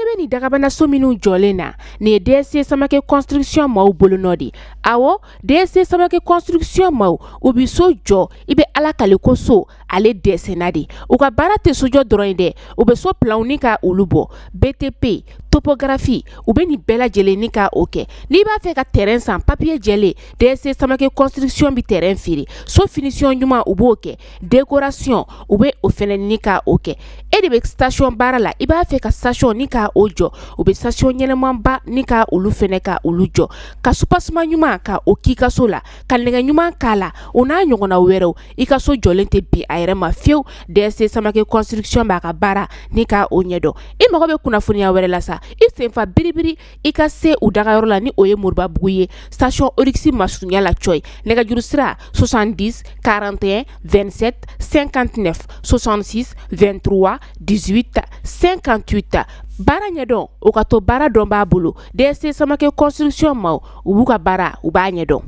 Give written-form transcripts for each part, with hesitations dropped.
bɛ ni dagabana so minnu jɔlen na nin ye DSC Samake construction maaw bolo nɔ de awɔ DSC Samake construction maaw u bi so jɔ i bɛ ala kale ko so ale dɛsɛna de u ka baara tɛ sojɔ dɔrɔn ye dɛ u bɛ so planw ni ka olu bɔ BTP topographie u bɛ nin bɛɛ lajɛlen ni ka o kɛ n'i b'a fɛ ka terrain san papier jɛlen DSC Samake construction bi terrain feere so finition ɲuman u b'o kɛ décoration u bɛ o fɛnɛ ni ka o kɛ e de bɛ station baara la i b'a fɛ ka station ni ka o jɔ u bɛ station ɲɛnɛmanba ni ka olu fɛnɛ ka olu jɔ ka supasima ɲuman ka o k'i ka so la ka nɛgɛ ɲuman k'a la o n'a ɲɔgɔnna wɛrɛw i ka so jɔlen tɛ bin a yɛrɛ ma fiyewu DSC Samake construction b'a ka baara ni ka o ɲɛdɔn i mago bɛ kunnafoniya wɛrɛ la sa i senfa biribiri i ka se u dagayɔrɔ la ni o ye Moribabugu ye station Orix masurunya la Coy nɛgɛjuru sira 70 41 27 59 66 23 18 58 baara ɲɛdɔn o ka to baara dɔn b'a bolo DSC Samake construction maaw u b'u ka baara u b'a ɲɛdɔn.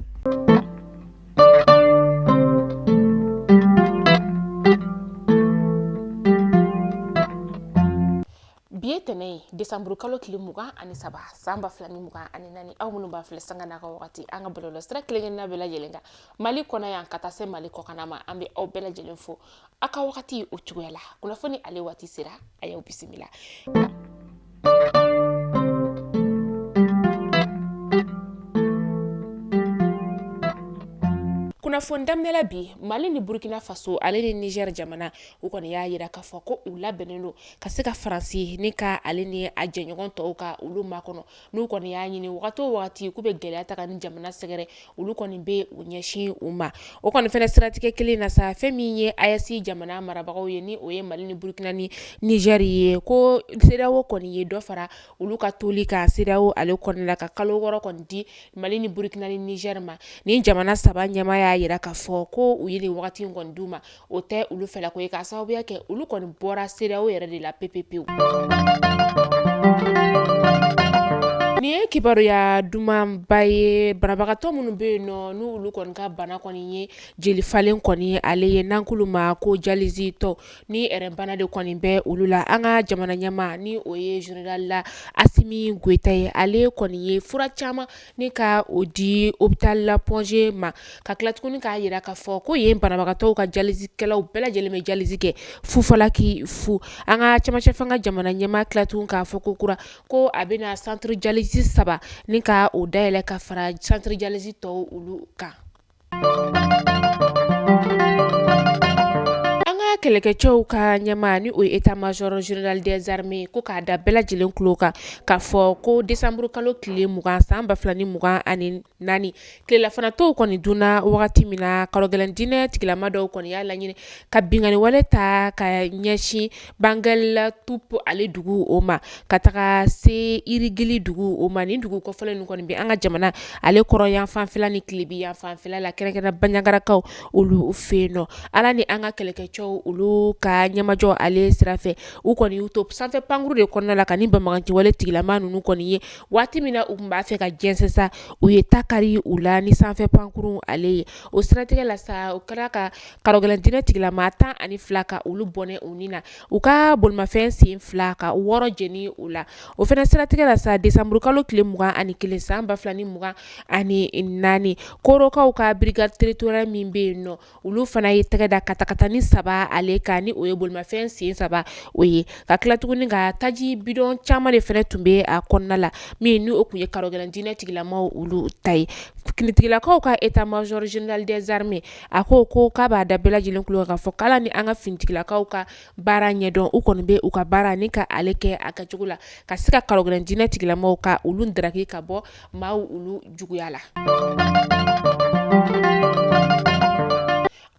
Bi ye tɛnɛ ye décembre kalo tile 23 san 2024 aw minnu b'a filɛ sanga n'a ka wagati an ka bɔlɔlɔ sira kelen-kelenna bɛɛ lajɛlen kan Mali kɔnɔ yan ka taa se Mali kɔkan ma an bɛ aw bɛɛ lajɛlen fo a ka wagati o cogoya la kunnafoni ale waati sera a y'aw bisimila. Kunnafoni daminɛ bi Mali ni Burkina Faso ale ni Niger jamana u kɔni y'a yira k'a fɔ ko u labɛnnen don ka se ka Faransi ni ka ale ni a jɛɲɔgɔn tɔw ka olu makɔnɔ n'u kɔni y'a ɲini wagati o wagati k'u bɛ gɛlɛya ta ka ni jamana sɛgɛrɛ olu kɔni bɛ u ɲɛsin u ma o kɔni fɛnɛ siratigɛ kelen na sa fɛn min ye AES jamana marabagaw ye ni o ye Mali ni Burkina ni Niger ye ko CEDEAO kɔni ye dɔ fara olu ka toli ka CEDEAO ale kɔni la ka kalo 6 kɔni di Mali ni Burkina ni Niger ma ni jamana saba ɲɛmaa y'a yira k'a fɔ ko u ye nin wagati in kɔni d'u ma o tɛ olu fɛla ko ye k'a sababuya kɛ olu kɔni bɔra CEDEAO yɛrɛ de la pepepewu. Nin ye kibaruya dumanba ye banabagatɔ minnu bɛ yen nɔ n'u olu kɔni ka bana kɔni ye jeli falen kɔni ale ye n'an k'olu ma ko dialyse tɔ ni bana de kɔni bɛ olu la an ka jamana ɲɛmaa ni o ye général la Asimi Goita ye ale kɔni ye fura caman ni ka o di hôpital la Pongé ma ka tila tuguni k'a yira k'a fɔ ko yen banabagatɔw ka dialysekɛlaw bɛɛ lajɛlen bɛ dialyse kɛ fufalaki fu an ka cɛmancɛ fanga jamana ɲɛmaa tila tuguni k'a fɔ ko kura ko a bɛna centre dialyse saba ni ka o dayɛlɛ ka fara centre dialyse tɔw olu kan. Kɛlɛkɛcɛw ka ɲɛmaa ni o ye état major général des armées ko k'a da bɛɛ lajɛlen tulo kan k'a fɔ ko décembre kalo tile 20 san 2024 tilefanatɔw kɔni dunna wagati min na kalogɛlɛn diinɛ tigilama dɔw kɔni y'a laɲini ka bingani wale ta ka ɲɛsin Bangal Tup ale dugu o ma ka taga se Irigili dugu o ma nin dugu kɔfɛlen ninnu kɔni bɛ an ka jamana ale kɔrɔ yan fanfɛla ni Tilebi yan fanfɛla la kɛrɛnkɛrɛn Banyangarakaw olu fɛ yen nɔ ala ni an ka kɛlɛkɛcɛw olu ka ɲɛmajɔ ale sira fɛ u kɔni y'u to sanfɛ pankuru de kɔnɔna la ka ni banbaganciwale wale tigilama ninnu kɔni ye waati min na u tun b'a fɛ ka jɛnsɛ sa u ye takari u la ni sanfɛ pankuru ale ye o siratigɛ la sa u kɛra ka kalogɛlɛn diinɛ tigilama 12 ka olu bɔnɛ u ni na u ka bolimafɛn sen 2 ka 6 jeni u la o fɛnɛ siratigɛ la sa décembre kalo tile 21 san 2024 korokaw ka brigade territoriale min bɛ yen nɔ olu fana ye tɛgɛ da katakatani 3 ale ka ni o ye bolimafɛn sen 3 o ye ka tila tuguni ka taji bidon caman de fɛnɛ tun bɛ a kɔnɔna la min ni o kun ye kalogɛlɛn diinɛ tigilamaw olu ta ye kinitigilakaw ka état major général des armées a ko k'a b'a da bɛɛ lajɛlen kulo k'a fɔ k'ala ni an ka finitigilakaw ka baara ɲɛdɔn u kɔni bɛ u ka baara ni ka ale kɛ a kɛcogo la ka se ka kalogɛlɛn diinɛ tigilamaw ka olu daraki ka bɔ maaw olu juguya la.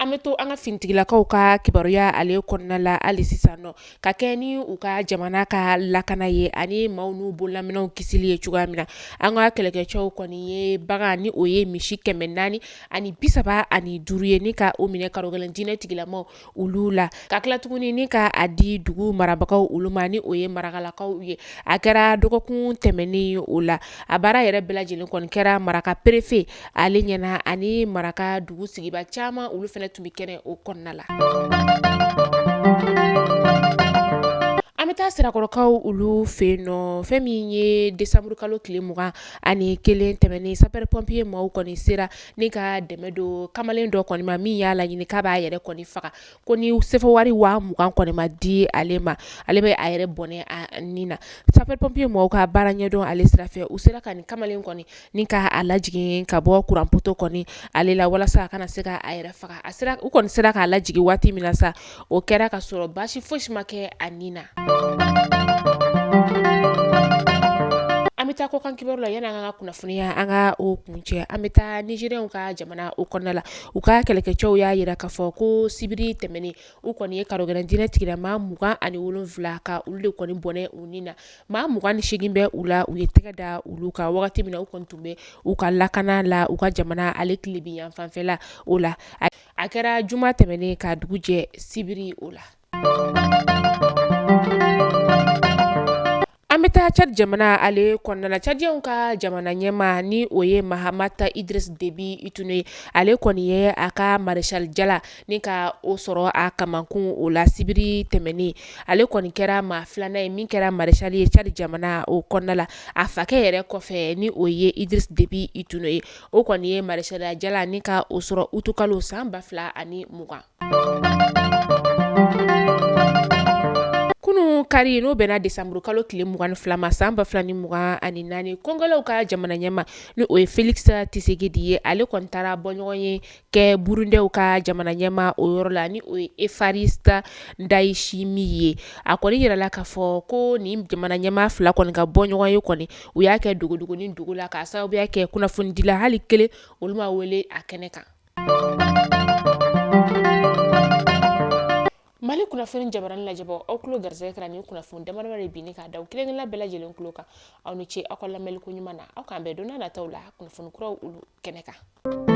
An bɛ to an ka finitigilakaw ka kibaruya ale kɔnɔna la hali sisan nɔ ka kɛ ni u ka jamana ka lakana ye ani maaw n'u bololaminɛw kisili ye cogoya min na an ka kɛlɛkɛcɛw kɔni ye bagan ni o ye misi 435 ye ni ka o minɛ kalogɛlɛn diinɛ tigilamaw olu la ka tila tuguni ni ka a di dugu marabagaw olu ma ni o ye marakalakaw ye a kɛra dɔgɔkun tɛmɛnen o la a baara yɛrɛ bɛɛ lajɛlen kɔni kɛra maraka préfet ale ɲɛna ani maraka dugu sigiba caman olu fɛnɛ tun bɛ kɛnɛ o kɔnɔna la. An Amita sirakɔrɔkaw ulu fe no fɛn min ye décembre kalo tile 20 ani kelen tɛmɛnen sapeur pompier maaw kɔni sera ni ka dɛmɛ do kamalen dɔ kɔni ma min y'a laɲini k'a b'a yɛrɛ kɔni faga ko ni sefo wari 20,000 kɔni ma di ale ma ale bɛ a yɛrɛ bɔnɛ a nin na sapeur pompier maaw ka baara ɲɛdɔn ale sira fɛ u sera ka nin kamalen kɔni ni ka a lajigin ka bɔ courant poto kɔni ale la walasa a kana se ka a yɛrɛ faga u kɔni sera k'a lajigin waati min na sa o kɛra ka sɔrɔ basi fosi ma kɛ a nin na. An bɛ taa kɔkan kibaru la yani an ka kunnafoniya an ka o kuncɛ an bɛ taa Nigérienw ka jamana o kɔnɔna la u ka kɛlɛkɛcɛw y'a yira k'a fɔ ko sibiri tɛmɛnen u kɔni ye karogɛrɛ diinɛ tigila maa 27 ka olu de kɔni bɔnɛ u ni na maa 28 bɛ u la u ye tɛgɛ da olu kan wagati min na u kɔni tun bɛ u ka lakana la u ka jamana ale tilebi yan fanfɛla o la a kɛra juma tɛmɛnen ka dugu jɛ sibiri o la. An bɛ taa Tchad jamana ale kɔnɔna Tchadienw ka jamana ɲɛma ni o ye Mahamata Idriss Déby Itune ale kɔni ye a ka maréchal Jala ni ka o sɔrɔ a kamankun o la sibiri tɛmɛnen ale kɔni kɛra maa 2nan ye min kɛra maréchal ye Tchad jamana o kɔnɔna la a fakɛ yɛrɛ kɔfɛ ni o ye Idriss Déby Itune ye o kɔni ye maréchal Jala ni ka o sɔrɔ utukalo san 2020. Kunu kari n'o bɛnna décembre kalo tile 22 ma san 2024 kongolaw ka jamana ɲɛma ni o ye Félix Tshisekedi ye ale kɔni taara bɔɲɔgɔn ye kɛ burundɛw ka jamana ɲɛma o yɔrɔ la ni o ye Evariste Ndayishimiye ye a kɔni yirala k'a fɔ ko nin jamana ɲɛma 2 kɔni ka bɔɲɔgɔn ye kɔni u y'a kɛ dogodogonin dugu la k'a sababuya kɛ kunnafonidila hali kelen olu ma wele a kɛnɛ kan. Mali kunnafoni jabarani lajɛbɔ aw tulo garisɛgɛ kɛra nin kunnafoni damadama de binni k'a da aw kelen-kelenna bɛɛ lajɛlen tulo kan aw ni ce aw ka lamɛnliko ɲuman na aw k'an bɛn don n'a nataw la kunnafoni kuraw olu kɛnɛ kan.